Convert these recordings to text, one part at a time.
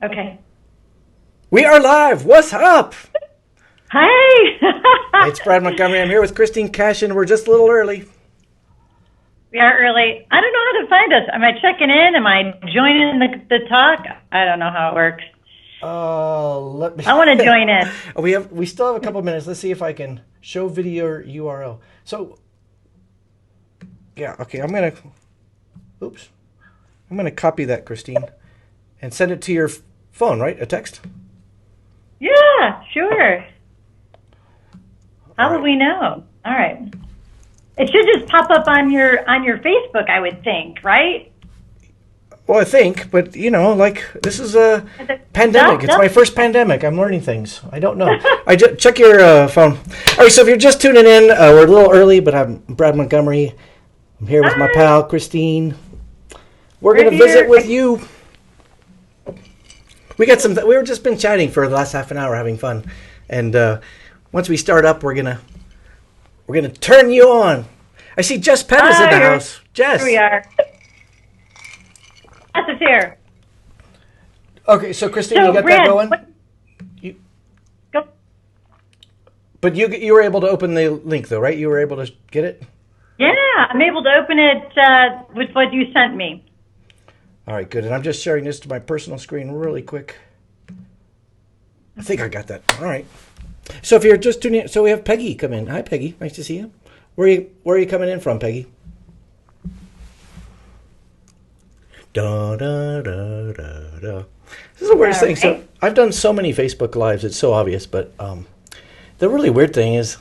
Okay. We are live. What's up? Hey. It's Brad Montgomery. I'm here with Christine Cashen. We're just a little early. We are early. I don't know how to find us. Am I checking in? Am I joining the talk? I don't know how it works. Let me. I want to join in. We still have a couple minutes. Let's see if I can show video URL. So, yeah, okay. I'm gonna copy that, Christine, and send it to your phone, right? A text. Yeah, sure. How All will we know? All right. It should just pop up on your Facebook, I would think, right? Well, I think, but this is a pandemic. It's my first pandemic. I'm learning things. I don't know. Check your phone. All right, so if you're just tuning in, we're a little early, but I'm Brad Montgomery. I'm here with my pal, Christine. We're going to visit with you. We were just been chatting for the last half an hour, having fun. And once we start up, we're gonna turn you on. I see Jess Penn is in the house. Jess. Here we are. Jess is here. Okay, so Christine, you got Brad, that going? Go. But you were able to open the link, though, right? You were able to get it? Yeah, I'm able to open it with what you sent me. All right, good. And I'm just sharing this to my personal screen really quick. I think I got that. All right. So if you're just tuning in, so we have Peggy come in. Hi, Peggy. Nice to see you. Where are you coming in from, Peggy? Da, da, da, da, da. This is the weirdest thing. So I've done so many Facebook Lives. It's so obvious. But the really weird thing is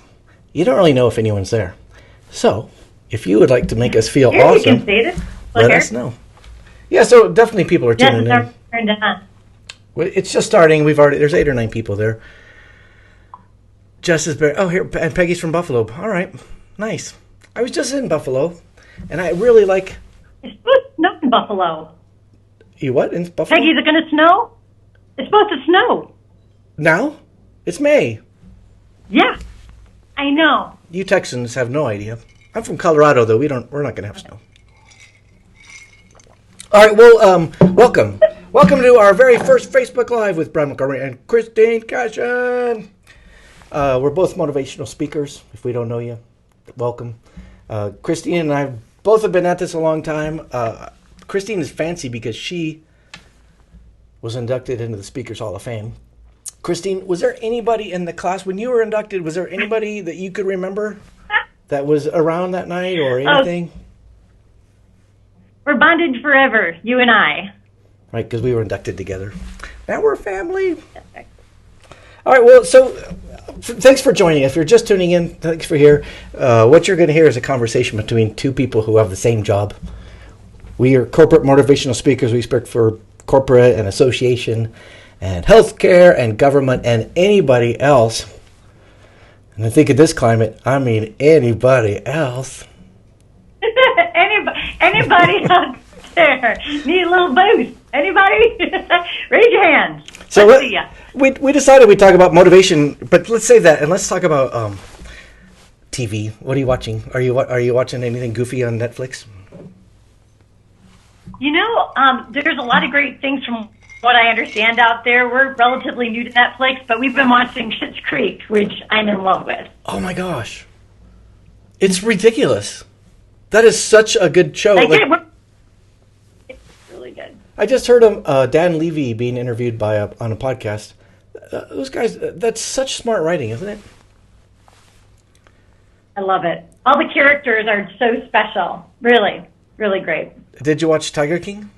you don't really know if anyone's there. So if you would like to make us feel awesome, you can see it. let us know. Yeah, so definitely people are tuning in. It's just starting. There's 8 or 9 people there. Jess is here, and Peggy's from Buffalo. All right, nice. I was just in Buffalo, and I really like. It's supposed to snow in Buffalo. You what in Buffalo? Peggy, is it going to snow? It's supposed to snow. Now? It's May. Yeah, I know. You Texans have no idea. I'm from Colorado, though. We're not going to have snow. All right, well, welcome. Welcome to our very first Facebook Live with Brad Montgomery and Christine Cashen. We're both motivational speakers. If we don't know you, welcome. Christine and I both have been at this a long time. Christine is fancy because she was inducted into the Speakers Hall of Fame. Christine, was there anybody in the class when you were inducted? Was there anybody that you could remember that was around that night or anything? We're bonded forever, you and I. Right, because we were inducted together. Now we're family. All right, well, so thanks for joining. If you're just tuning in, thanks for here. What you're going to hear is a conversation between two people who have the same job. We are corporate motivational speakers. We speak for corporate and association and healthcare and government and anybody else. And I think in this climate, I mean anybody else. Anybody out there need a little boost? Anybody? Raise your hands. So we decided we'd talk about motivation, but let's save that and let's talk about TV. What are you watching? Are you watching anything goofy on Netflix? There's a lot of great things from what I understand out there. We're relatively new to Netflix, but we've been watching Schitt's Creek, which I'm in love with. Oh my gosh, it's ridiculous. That is such a good show. It's really good. I just heard Dan Levy being interviewed on a podcast. Those guys, that's such smart writing, isn't it? I love it. All the characters are so special. Really, really great. Did you watch Tiger King?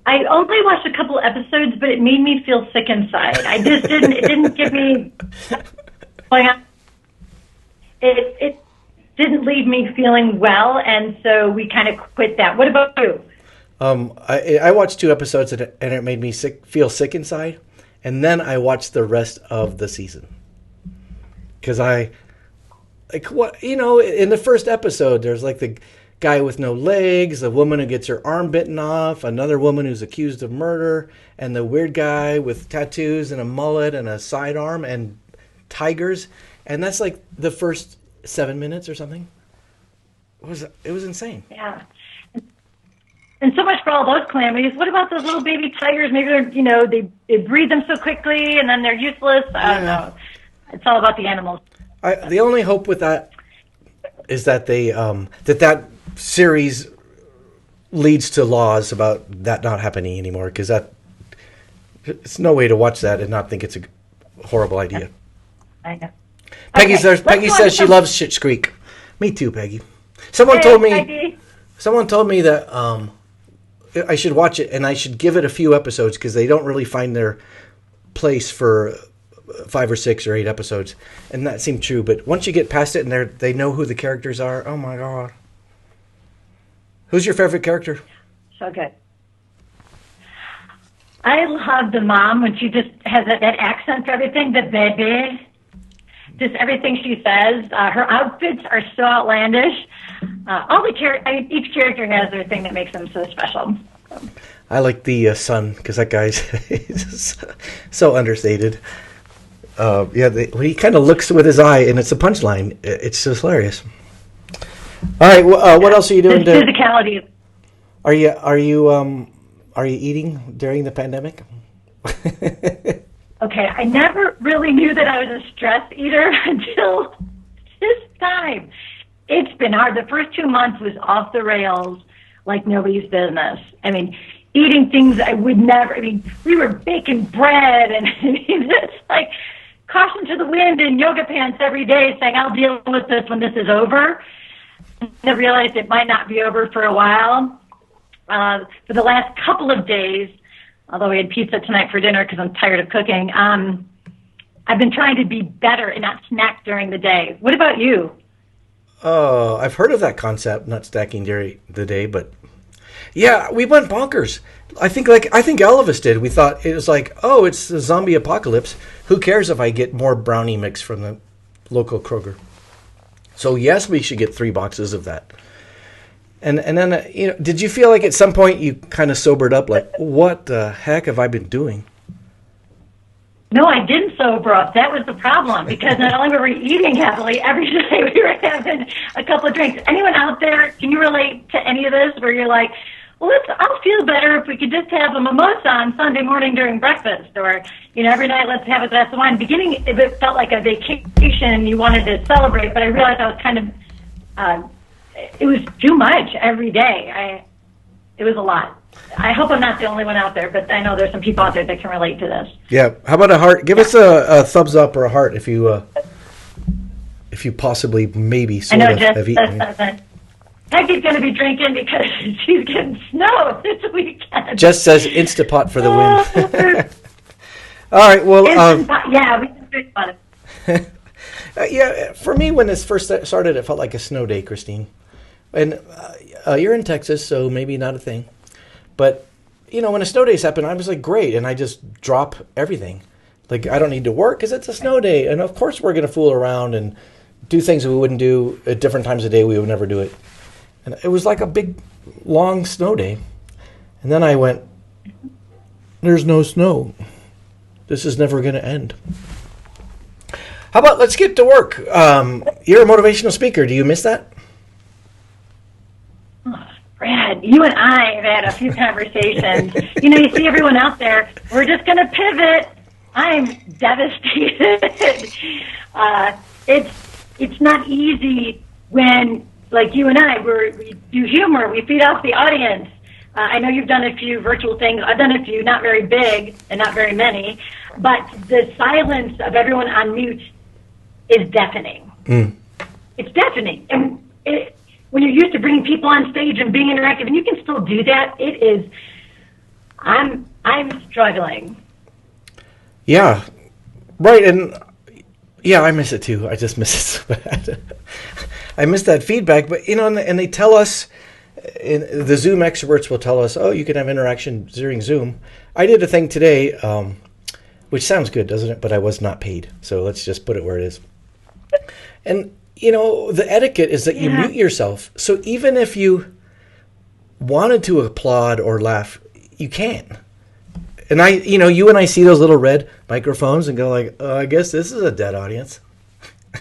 I only watched a couple episodes, but it made me feel sick inside. It didn't give me, it didn't leave me feeling well, and so we kind of quit that. What about you? I watched 2 episodes and it made me feel sick inside, and then I watched the rest of the season because in the first episode there's like the guy with no legs, a woman who gets her arm bitten off, another woman who's accused of murder, and the weird guy with tattoos and a mullet and a sidearm and tigers, and that's like the first 7 minutes or something. It was insane. Yeah. And so much for all those calamities. What about those little baby tigers? Maybe they're, they breed them so quickly and then they're useless. I don't know. It's all about the animals. The only hope with that is that they that series leads to laws about that not happening anymore, because it's no way to watch that and not think it's a horrible idea. I know. Peggy says she loves Schitt's Creek. Me too, Peggy. Someone told me that I should watch it and I should give it a few episodes, because they don't really find their place for 5 or 6 or 8 episodes, and that seemed true. But once you get past it and they know who the characters are, oh my god! Who's your favorite character? So good. I love the mom when she just has that accent for everything. The baby, just everything she says. Her outfits are so outlandish. Each character has their thing that makes them so special. I like the son, because that guy's so understated. He kind of looks with his eye, and it's a punchline. It's just hilarious. All right, what else are you doing? Physicality. Are you eating during the pandemic? Okay, I never really knew that I was a stress eater until this time. It's been hard. The first 2 months was off the rails like nobody's business. I mean, eating things I would never. I mean, we were baking bread, and it's like caution to the wind in yoga pants every day, saying, I'll deal with this when this is over. And I realized it might not be over for a while. For the last couple of days, although we had pizza tonight for dinner because I'm tired of cooking, I've been trying to be better and not snack during the day. What about you? Oh, I've heard of that concept, not stacking during the day, but yeah, we went bonkers. I think all of us did. We thought it was like, oh, it's the zombie apocalypse. Who cares if I get more brownie mix from the local Kroger? So yes, we should get 3 boxes of that. And then, did you feel like at some point you kind of sobered up, like, what the heck have I been doing? No, I didn't sober up. That was the problem, because not only were we eating heavily, every day we were having a couple of drinks. Anyone out there, can you relate to any of this where you're like, well, I'll feel better if we could just have a mimosa on Sunday morning during breakfast, or, every night let's have a glass of wine. Beginning, it felt like a vacation. You wanted to celebrate, but I realized I was kind of, it was too much every day. It was a lot. I hope I'm not the only one out there, but I know there's some people out there that can relate to this. Yeah. How about a heart? Give us a thumbs up or a heart if you possibly maybe sort of have eaten. Peggy's going to be drinking because she's getting snow this weekend. Just says Instapot for the win. All right. Well, yeah, we can drink about it. Yeah, for me, when this first started, it felt like a snow day, Christine. And you're in Texas, so maybe not a thing. But, when a snow days happen, I was like, great. And I just drop everything. Like, I don't need to work because it's a snow day. And, of course, we're going to fool around and do things that we wouldn't do at different times of day. We would never do it. And it was like a big, long snow day. And then I went, there's no snow. This is never going to end. How about let's get to work? You're a motivational speaker. Do you miss that? Oh, Brad, you and I have had a few conversations. You see everyone out there. We're just going to pivot. I'm devastated. It's not easy when, like you and I, we do humor. We feed off the audience. I know you've done a few virtual things. I've done a few, not very big and not very many. But the silence of everyone on mute is deafening. Mm. It's deafening. And when you're used to bringing people on stage and being interactive, and you can still do that, it is, I'm struggling. Yeah, right. And yeah, I miss it too. I just miss it so bad. I miss that feedback. But, and they tell us, the Zoom experts will tell us, oh, you can have interaction during Zoom. I did a thing today, which sounds good, doesn't it? But I was not paid. So let's just put it where it is. And, the etiquette is that you mute yourself. So even if you wanted to applaud or laugh, you can't. And you and I see those little red microphones and go like, oh, I guess this is a dead audience.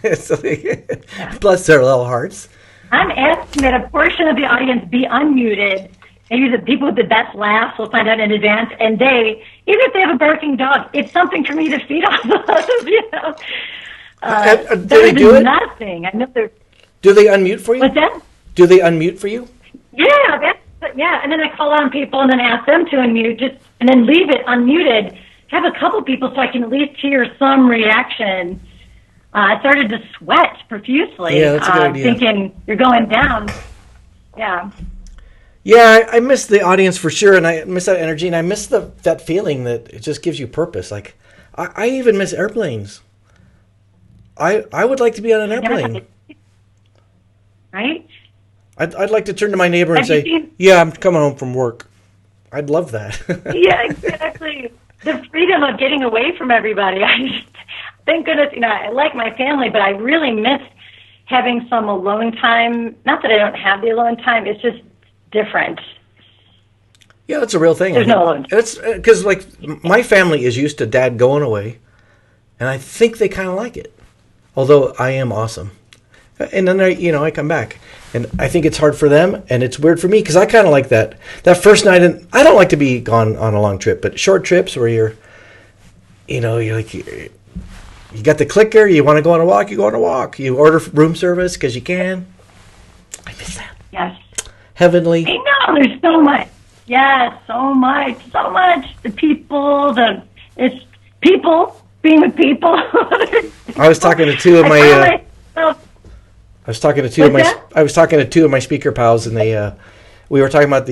Bless their little hearts. I'm asking that a portion of the audience be unmuted maybe the people with the best laughs will find out in advance, and they, even if they have a barking dog, it's something for me to feed off of, do they do it? Nothing. I know they're. Do they unmute for you? What's that? Do they unmute for you? Yeah, and then I call on people and then ask them to unmute, and then leave it unmuted. Have a couple people so I can at least hear some reaction. I started to sweat profusely, Yeah, that's a good idea. thinking you're going down. Yeah. Yeah, I miss the audience for sure, and I miss that energy, and I miss that feeling that it just gives you purpose. Like, I even miss airplanes. I would like to be on an airplane. Right? I'd like to turn to my neighbor and say, yeah, I'm coming home from work. I'd love that. Yeah, exactly. The freedom of getting away from everybody. Thank goodness, I like my family, but I really miss having some alone time. Not that I don't have the alone time, it's just different. Yeah, that's a real thing. There's no alone time. It's because, like, my family is used to Dad going away, and I think they kind of like it. Although I am awesome. And then I come back, and I think it's hard for them, and it's weird for me because I kind of like that first night. And I don't like to be gone on a long trip, but short trips where you're like, you got the clicker, you want to go on a walk, you go on a walk. You order room service because you can. I miss that. Yes. Heavenly. I know, there's so much. Yes, so much. The people, it's people being with people. I was talking to two of my. I was talking to two of my speaker pals, and we were talking about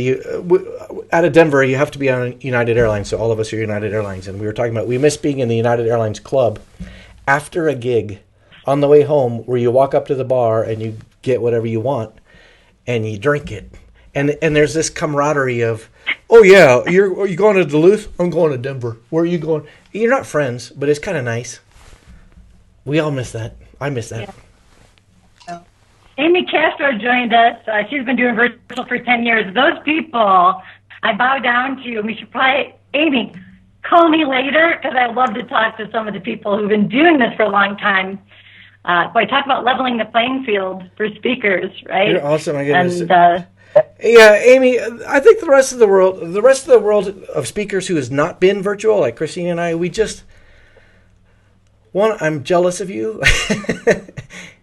out of Denver. You have to be on United Airlines, so all of us are United Airlines, and we were talking about we miss being in the United Airlines club after a gig on the way home, where you walk up to the bar and you get whatever you want and you drink it, and there's this camaraderie of, oh yeah, are you going to Duluth? I'm going to Denver. Where are you going? You're not friends, but it's kind of nice. We all miss that. I miss that. Yeah. Amy Castro joined us. She's been doing virtual for 10 years. Those people, I bow down to. We should probably, Amy, call me later because I love to talk to some of the people who've been doing this for a long time. I talk about leveling the playing field for speakers, right? You're awesome. I goodness. And, yeah, Amy, I think the rest of the world of speakers who has not been virtual, like Christine and I, one, I'm jealous of you.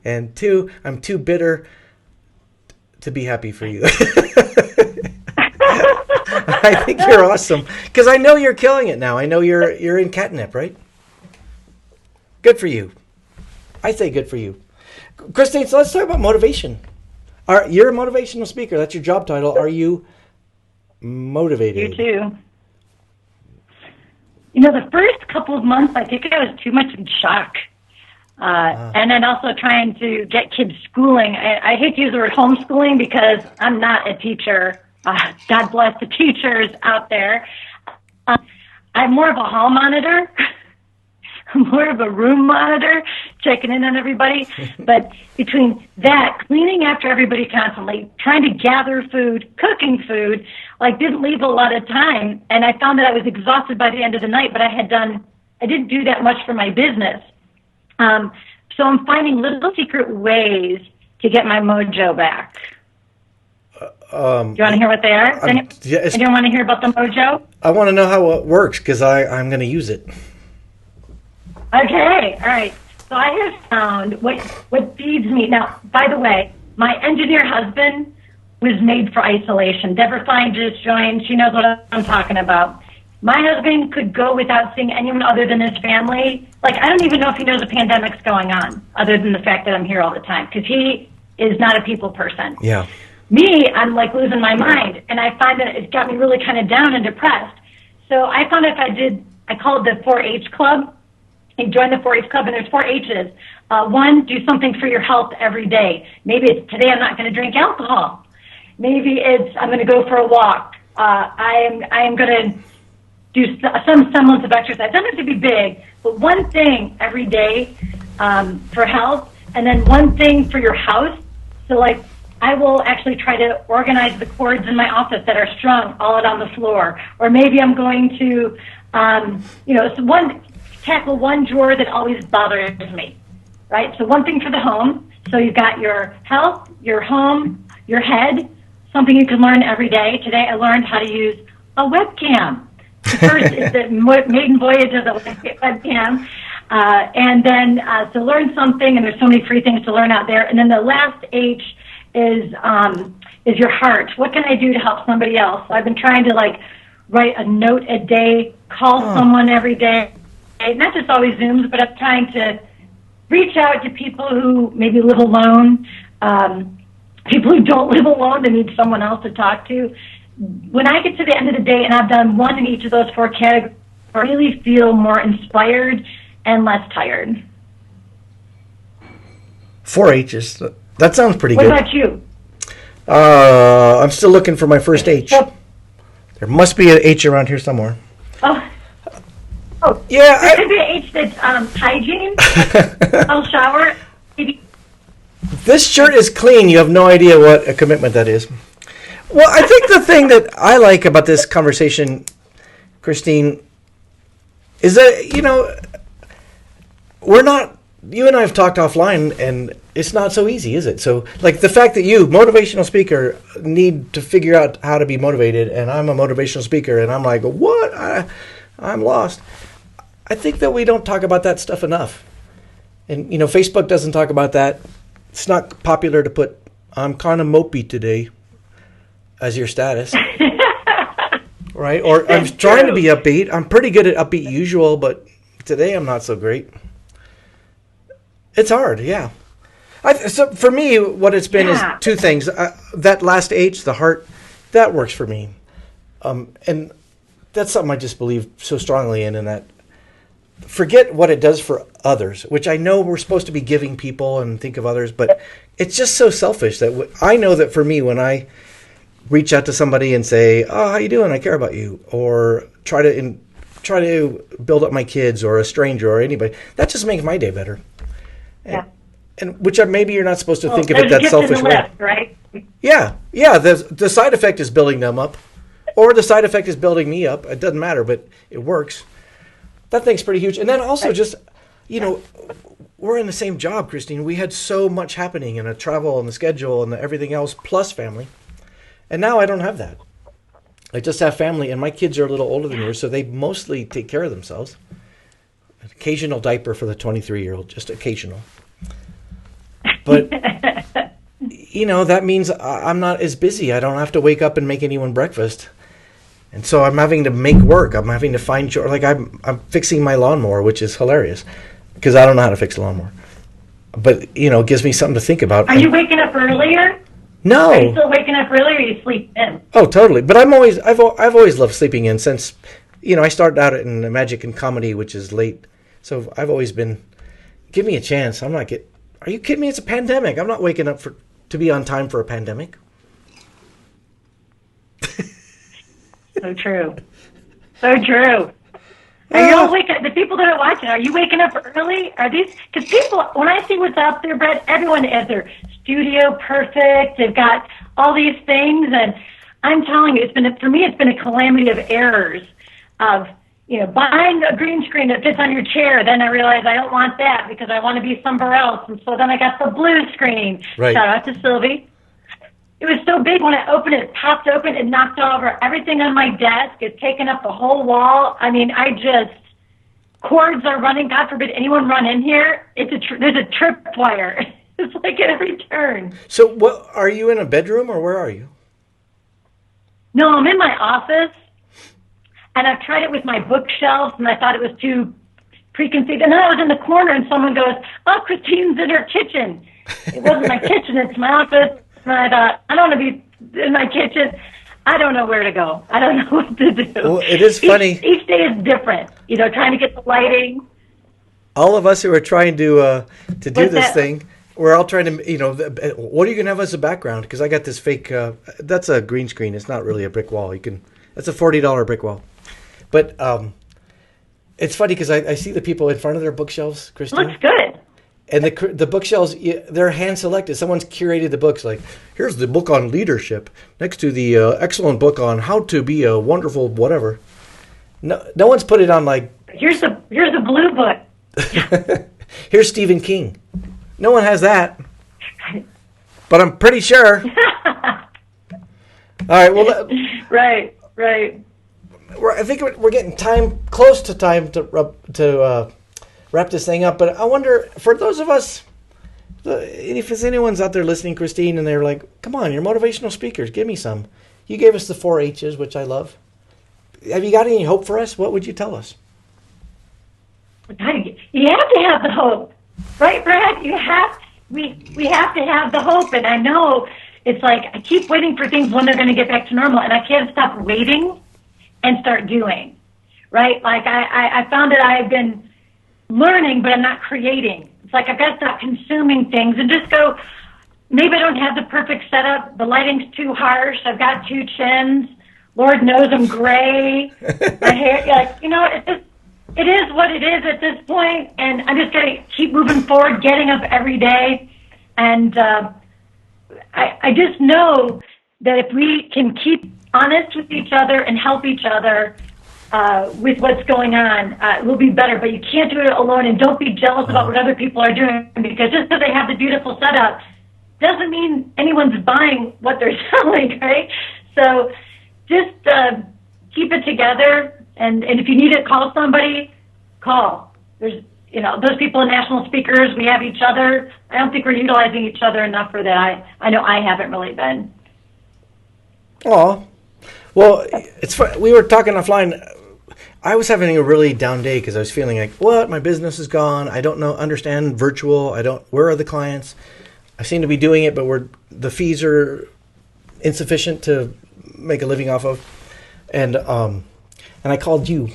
And two, I'm too bitter to be happy for you. I think you're awesome because I know you're killing it now. I know you're in catnip, right? Good for you. I say good for you. Christine, so let's talk about motivation. You're a motivational speaker. That's your job title. Are you motivated? You too. The first couple of months, I think I was too much in shock. And then also trying to get kids schooling. I hate to use the word homeschooling because I'm not a teacher. God bless the teachers out there. I'm more of a hall monitor. I'm more of a room monitor, checking in on everybody. But between that, cleaning after everybody constantly, trying to gather food, cooking food, didn't leave a lot of time. And I found that I was exhausted by the end of the night, but I didn't do that much for my business. So I'm finding little secret ways to get my mojo back. Do you want to hear what they are? Anyone want to hear about the mojo? I want to know how it works because I'm going to use it. Okay, all right. So I have found what feeds me. Now, by the way, my engineer husband was made for isolation. Deborah Fine just joined. She knows what I'm talking about. My husband could go without seeing anyone other than his family. I don't even know if he knows a pandemic's going on, other than the fact that I'm here all the time, because he is not a people person. Yeah. Me, I'm losing my mind, and I find that it got me really kind of down and depressed. So I found I called the 4-H club. I joined the 4-H club, and there's 4 H's. One, do something for your health every day. Maybe it's today I'm not going to drink alcohol. Maybe it's I'm going to go for a walk. I am going to do some semblance of exercise. It doesn't have to be big, but one thing every day for health, and then one thing for your house. So I will actually try to organize the cords in my office that are strung all out on the floor. Or maybe I'm going to, tackle one drawer that always bothers me, right? So one thing for the home. So you've got your health, your home, your head. something you can learn every day. Today I learned how to use a webcam. First is the maiden voyage of the webcam. And then to learn something, and there's so many free things to learn out there. And then the last H is your heart. What can I do to help somebody else? So I've been trying to write a note a day, call someone every day, not just always Zooms, but I'm trying to reach out to people who maybe live alone, people who don't live alone, they need someone else to talk to. When I get to the end of the day and I've done one in each of those 4 categories, I really feel more inspired and less tired. 4 H's. That sounds pretty good. What about you? I'm still looking for my first H. There must be an H around here somewhere. Oh, yeah. There could be an H that's hygiene. I'll shower. Maybe. This shirt is clean. You have no idea what a commitment that is. Well, I think the thing that I like about this conversation, Christine, is that, you and I have talked offline, and it's not so easy, is it? So, the fact that you, motivational speaker, need to figure out how to be motivated, and I'm a motivational speaker, and I'm like, what? I'm lost. I think that we don't talk about that stuff enough. And, Facebook doesn't talk about that. It's not popular to put, I'm kind of mopey today, as your status. Right? Or I'm trying to be upbeat. I'm pretty good at upbeat usual, but today I'm not so great. It's hard, yeah. So for me, what it's been is 2 things. That last H, the heart, that works for me. And that's something I just believe so strongly in that forget what it does for others, which I know we're supposed to be giving people and think of others, but it's just so selfish that I know that for me, when I reach out to somebody and say, oh, how you doing? I care about you. Or try to build up my kids or a stranger or anybody, that just makes my day better. And which maybe you're not supposed to think of it that selfish way. Left, right? Yeah. The side effect is building them up, or the side effect is building me up. It doesn't matter, but it works. That thing's pretty huge. And then also just, we're in the same job, Christine. We had so much happening in the travel and the schedule and everything else, plus family. And now I don't have that. I just have family, and my kids are a little older than yours, so they mostly take care of themselves. An occasional diaper for the 23-year-old, just occasional. But, that means I'm not as busy. I don't have to wake up and make anyone breakfast. And so I'm having to make work. I'm having to find joy. I'm fixing my lawnmower, which is hilarious because I don't know how to fix a lawnmower. But, it gives me something to think about. Are you waking up earlier? No. Are you still waking up early, or you sleep in? Oh, totally. But I've always loved sleeping in since, I started out in magic and comedy, which is late. So I've always been, give me a chance. Are you kidding me? It's a pandemic. I'm not waking up to be on time for a pandemic. So true. So true. Are you all waking up? The people that are watching, are you waking up early? Are these, because people, when I see what's out there, Brett, everyone has their studio perfect. They've got all these things. And I'm telling you, for me, it's been a calamity of errors of, buying a green screen that fits on your chair. Then I realized I don't want that because I want to be somewhere else. And so then I got the blue screen. Right. Shout out to Sylvie. It was so big when I opened it, popped open, it knocked over everything on my desk. It's taken up the whole wall. I mean, cords are running. God forbid anyone run in here. There's a tripwire. It's like at every turn. So what, are you in a bedroom or where are you? No, I'm in my office. And I've tried it with my bookshelves, and I thought it was too preconceived. And then I was in the corner, and someone goes, oh, Christine's in her kitchen. It wasn't my kitchen, it's my office. And I thought, I don't want to be in my kitchen. I don't know where to go. I don't know what to do. Well, it is funny. Each day is different, trying to get the lighting. All of us who are trying to do this thing, we're all trying to, what are you going to have as a background? Because I got this fake, that's a green screen. It's not really a brick wall. That's a $40 brick wall. But it's funny because I see the people in front of their bookshelves, Christine. Looks good. And the bookshelves, they're hand-selected. Someone's curated the books. Like, here's the book on leadership next to the excellent book on how to be a wonderful whatever. No one's put it on like... Here's the blue book. Here's Stephen King. No one has that. But I'm pretty sure. All right. Well, Right. I think we're getting close to time to wrap this thing up. But I wonder, for those of us, if there's anyone's out there listening, Christine, and they're like, "Come on, you're motivational speakers. Give me some." You gave us the 4 H's, which I love. Have you got any hope for us? What would you tell us? You have to have the hope, right, Brad? We have to have the hope, and I know it's like I keep waiting for things when they're going to get back to normal, and I can't stop waiting and start doing, right? Like I found that I've been learning, but I'm not creating. It's like I've got to stop consuming things and just go, maybe I don't have the perfect setup. The lighting's too harsh. I've got 2 chins. Lord knows I'm gray. My hair, like, it is what it is at this point, and I'm just going to keep moving forward, getting up every day. And I just know that if we can keep honest with each other and help each other with what's going on, we'll be better. But you can't do it alone, and don't be jealous about what other people are doing, because just because they have the beautiful setup doesn't mean anyone's buying what they're selling, right? So just keep it together, and if you need to call somebody, call. There's, those people are national speakers. We have each other. I don't think we're utilizing each other enough for that. I know I haven't really been. Oh, well, it's fun. We were talking offline. I was having a really down day because I was feeling like, what? My business is gone. I don't understand virtual. Where are the clients? I seem to be doing it, but the fees are insufficient to make a living off of. And I called you.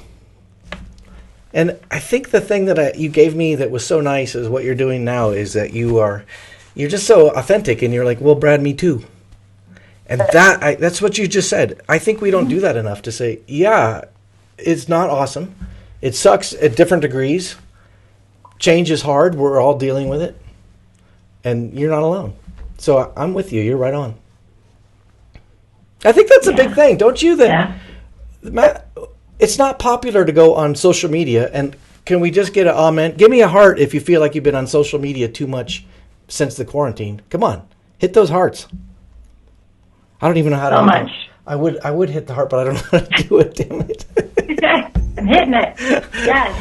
And I think the thing that you gave me that was so nice is what you're doing now is that you're just so authentic, and you're like, well, Brad, me too. And that's what you just said. I think we don't do that enough to say, yeah, it's not awesome. It sucks at different degrees. Change is hard. We're all dealing with it. And you're not alone. So I'm with you. You're right on. I think that's a big thing, don't you? Matt, it's not popular to go on social media. And can we just get an amen? Give me a heart if you feel like you've been on social media too much since the quarantine. Come on. Hit those hearts. I don't even know how to. So much. I would hit the heart, but I don't know how to do it. Damn it! I'm hitting it. Yes.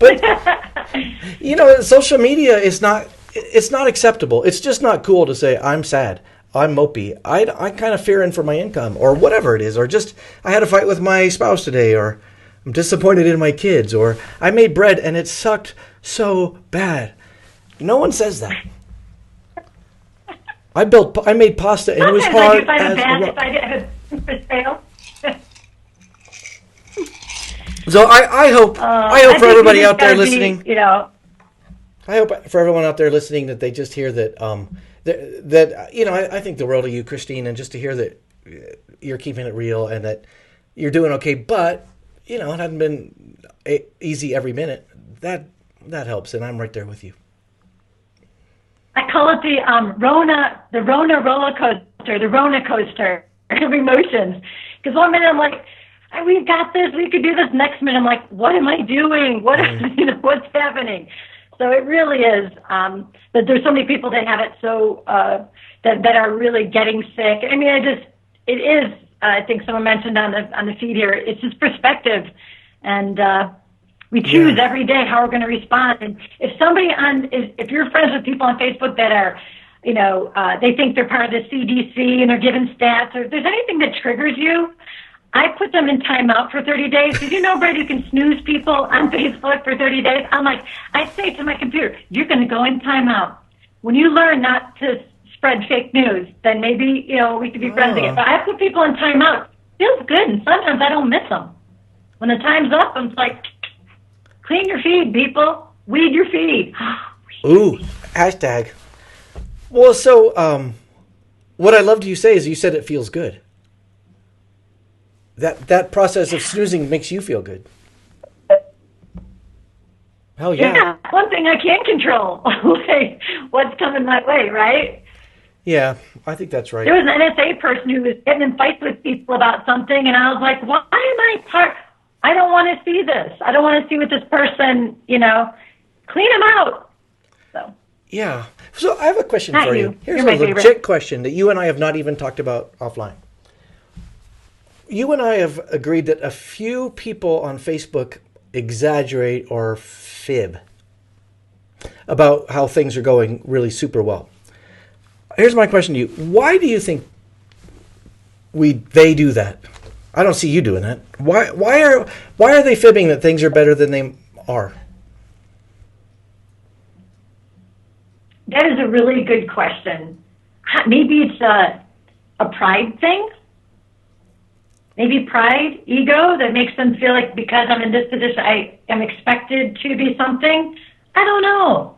But social media is not. It's not acceptable. It's just not cool to say I'm sad, I'm mopey, I kind of fearing for my income, or whatever it is, or just I had a fight with my spouse today, or I'm disappointed in my kids, or I made bread and it sucked so bad. No one says that. I made pasta and it was hard. If I had a fail. So I hope for everybody out there listening. I hope for everyone out there listening that they just hear that I think the world of you, Christine, and just to hear that you're keeping it real and that you're doing okay, but it hasn't been easy every minute. That helps, and I'm right there with you. I call it the RONA roller coaster, the RONA coaster of emotions. Because one minute I'm like, we've got this, we could do this. Next minute I'm like, what am I doing? What's happening? So it really is. But there's so many people that have it so that are really getting sick. I mean, it is. I think someone mentioned on the feed here. It's just perspective, and we choose every day how we're going to respond. And if if you're friends with people on Facebook that are, they think they're part of the CDC and they're giving stats, or if there's anything that triggers you, I put them in timeout for 30 days. Did you know, Brad, you can snooze people on Facebook for 30 days? I'm like, I say to my computer, you're going to go in timeout. When you learn not to spread fake news, then maybe, we could be friends again. But I put people in timeout. Feels good, and sometimes I don't miss them. When the time's up, I'm like, clean your feed, people. Weed your feed. Ooh, hashtag. Well, so what I loved you say is you said it feels good. That process of snoozing makes you feel good. Hell yeah. Yeah, one thing I can't control, like what's coming my way, right? Yeah, I think that's right. There was an NSA person who was getting in fights with people about something, and I was like, why am I part? I don't want to see this. I don't want to see what this person, clean them out. So. Yeah. So I have a question for you. Here's You're a legit question that you and I have not even talked about offline. you and I have agreed that a few people on Facebook exaggerate or fib about how things are going really super well. Here's my question to you. Why do you think they do that? I don't see you doing that. Why are they fibbing that things are better than they are? That is a really good question. Maybe it's a pride thing. Maybe pride, ego, that makes them feel like because I'm in this position, I am expected to be something. I don't know.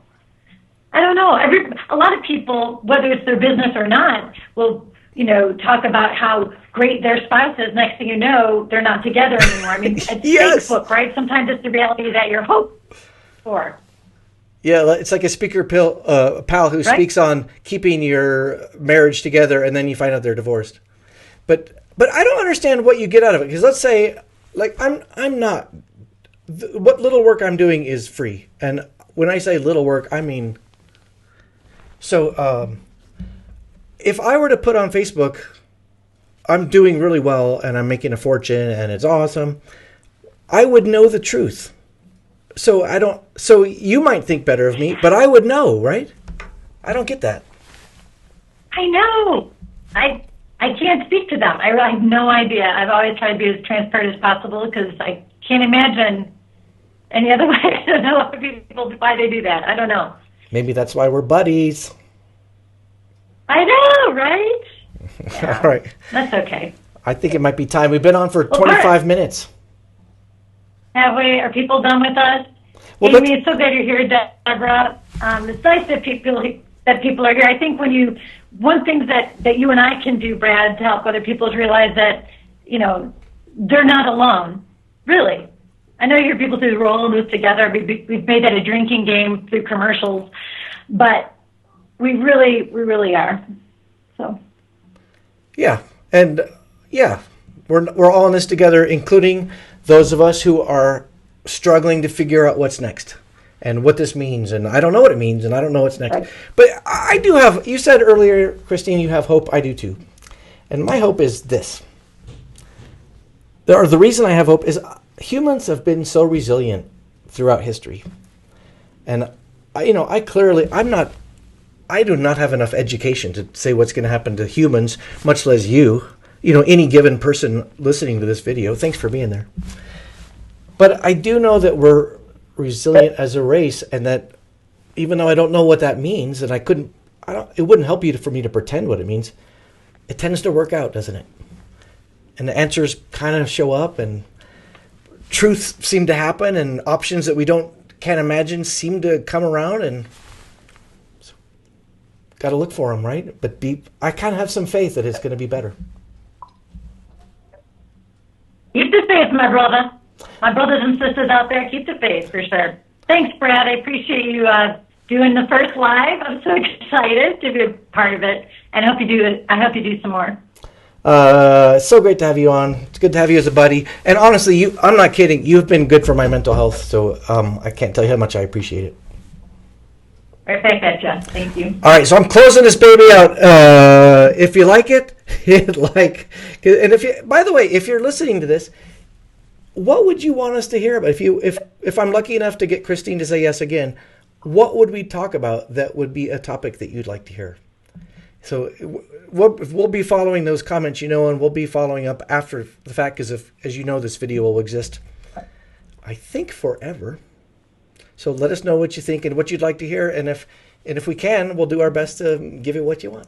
A lot of people, whether it's their business or not, will, talk about how great their spouse is. Next thing you know, they're not together anymore. I mean, it's yes. Facebook, right? Sometimes it's the reality that you're hoping for. Yeah, it's like a speaker pal who speaks on keeping your marriage together, and then you find out they're divorced. But I don't understand what you get out of it, because let's say, like, I'm not. What little work I'm doing is free, and when I say little work, I mean. So, if I were to put on Facebook, I'm doing really well, and I'm making a fortune, and it's awesome, I would know the truth. So you might think better of me, but I would know, right? I don't get that. I know. I can't speak to them. I really have no idea. I've always tried to be as transparent as possible because I can't imagine any other way. I don't know why they do that. I don't know. Maybe that's why we're buddies. I know, right? Yeah, all right. That's okay. I think it might be time. We've been on for 25 minutes. Have we? Are people done with us? Well, Amy, it's so glad you're here, Deborah. It's nice that people are here. I think one thing that you and I can do, Brad, to help other people is realize that, they're not alone, really. I know you hear people through rolling this together. We've made that a drinking game through commercials, but we really are. So. Yeah, and we're all in this together, including those of us who are struggling to figure out what's next and what this means. And I don't know what it means, and I don't know what's next. Right. But I do have, you said earlier, Christine, you have hope. I do too. And my hope is this. The reason I have hope is humans have been so resilient throughout history. And, I do not have enough education to say what's going to happen to humans, much less you. Any given person listening to this video. Thanks for being there. But I do know that we're resilient as a race, and that even though I don't know what that means, and it wouldn't help for me to pretend what it means. It tends to work out, doesn't it? And the answers kind of show up, and truths seem to happen, and options that we can't imagine seem to come around, and got to look for them, right? But I kind of have some faith that it's going to be better. Keep the faith, my brother. My brothers and sisters out there, keep the faith for sure. Thanks, Brad. I appreciate you doing the first live. I'm so excited to be a part of it, and I hope you do some more. So great to have you on. It's good to have you as a buddy. And honestly, I'm not kidding. You've been good for my mental health, so I can't tell you how much I appreciate it. Right back at you. Thank you. All right, so I'm closing this baby out. If you like it, hit like. And by the way, if you're listening to this, what would you want us to hear about? If I'm lucky enough to get Christine to say yes again, what would we talk about that would be a topic that you'd like to hear? So we'll be following those comments, and we'll be following up after the fact, because as you know, this video will exist, I think, forever. So let us know what you think and what you'd like to hear, and if we can, we'll do our best to give you what you want.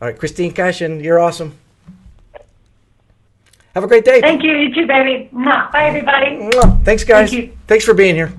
All right, Christine Cashen, you're awesome. Have a great day. Thank you. You too, baby. Bye, everybody. Thanks, guys. Thanks for being here.